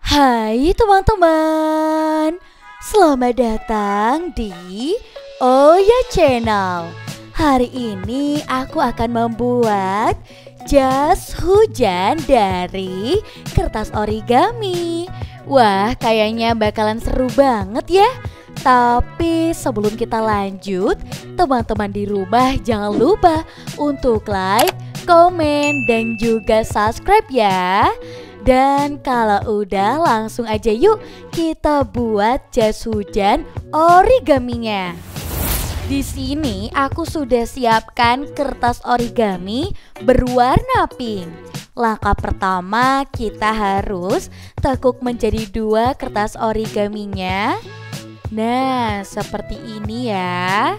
Hai teman-teman, selamat datang di Oya Channel. Hari ini aku akan membuat jas hujan dari kertas origami. Wah, kayaknya bakalan seru banget ya. Tapi sebelum kita lanjut, teman-teman di rumah jangan lupa untuk like, komen, dan juga subscribe ya. Dan kalau udah, langsung aja yuk kita buat jas hujan origaminya. Di sini aku sudah siapkan kertas origami berwarna pink. Langkah pertama, kita harus tekuk menjadi 2 kertas origaminya. Nah, seperti ini ya.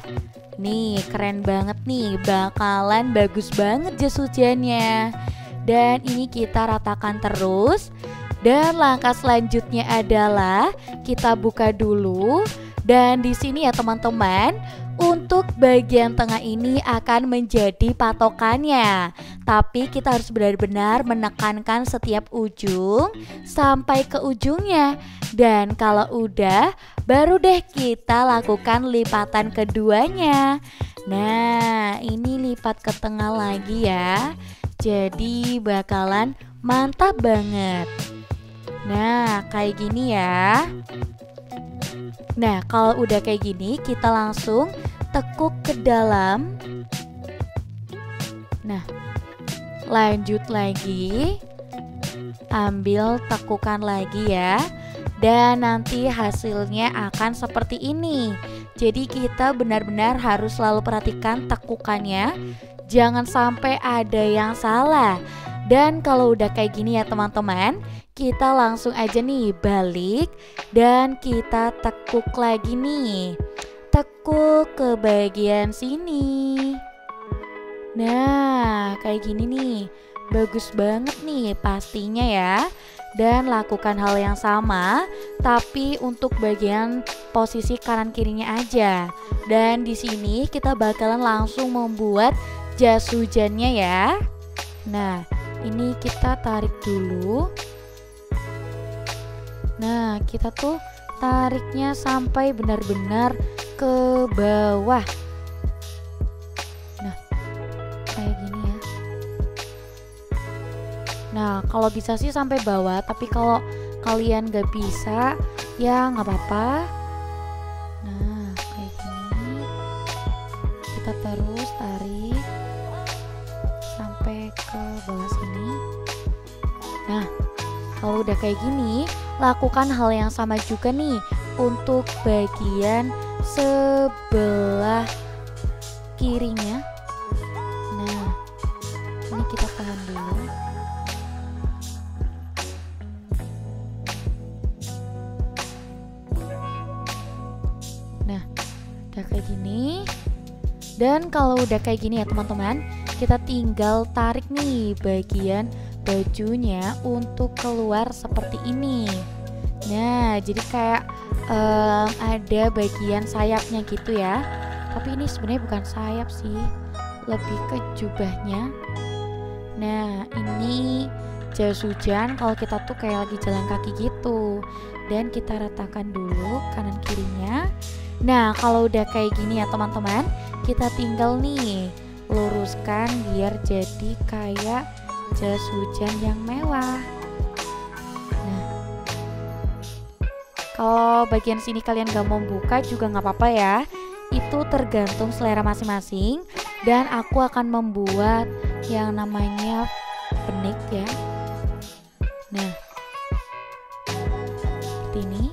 Nih, keren banget nih, bakalan bagus banget jas hujannya. Dan ini kita ratakan terus. Dan langkah selanjutnya adalah kita buka dulu. Dan di sini ya teman-teman, untuk bagian tengah ini akan menjadi patokannya. Tapi kita harus benar-benar menekankan setiap ujung sampai ke ujungnya. Dan kalau udah, baru deh kita lakukan lipatan keduanya. Nah, ini lipat ke tengah lagi ya. Jadi bakalan mantap banget. Nah, kayak gini ya. Nah, kalau udah kayak gini, kita langsung tekuk ke dalam. Nah, lanjut lagi. Ambil tekukan lagi ya. Dan nanti hasilnya akan seperti ini. Jadi kita benar-benar harus selalu perhatikan tekukannya. Jangan sampai ada yang salah. Dan kalau udah kayak gini ya teman-teman, kita langsung aja nih balik dan kita tekuk lagi nih. Tekuk ke bagian sini. Nah, kayak gini nih. Bagus banget nih pastinya ya. Dan lakukan hal yang sama, tapi untuk bagian posisi kanan kirinya aja. Dan di sini kita bakalan langsung membuat jas hujannya ya. Nah, ini kita tarik dulu. Nah, kita tuh tariknya sampai benar-benar ke bawah. Nah, kayak gini ya. Nah, kalau bisa sih sampai bawah, tapi kalau kalian gak bisa, ya nggak apa-apa. Nah, kayak gini. Kita terus tarik sampai ke bawah sini. Nah, kalau udah kayak gini, lakukan hal yang sama juga nih untuk bagian sebelah kirinya. Nah, ini kita tahan dulu. Nah, udah kayak gini. Dan kalau udah kayak gini ya teman-teman, kita tinggal tarik nih bagian bajunya untuk keluar seperti ini. Nah, jadi kayak ada bagian sayapnya gitu ya. Tapi ini sebenarnya bukan sayap sih, lebih ke jubahnya. Nah, ini jas hujan kalau kita tuh kayak lagi jalan kaki gitu. Dan kita ratakan dulu kanan kirinya. Nah, kalau udah kayak gini ya teman-teman, kita tinggal nih luruskan biar jadi kayak jas hujan yang mewah. Nah, kalau bagian sini kalian gak mau buka juga gak apa-apa ya. Itu tergantung selera masing-masing. Dan aku akan membuat yang namanya penik ya. Nah, seperti ini.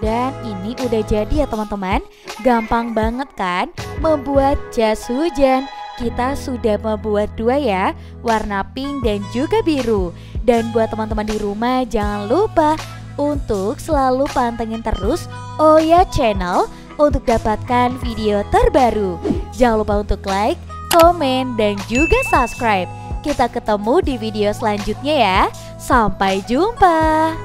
Dan ini udah jadi ya teman-teman. Gampang banget kan membuat jas hujan. Kita sudah membuat 2 ya, warna pink dan juga biru. Dan buat teman-teman di rumah, jangan lupa untuk selalu pantengin terus Oya Channel untuk dapatkan video terbaru. Jangan lupa untuk like, komen, dan juga subscribe. Kita ketemu di video selanjutnya ya. Sampai jumpa.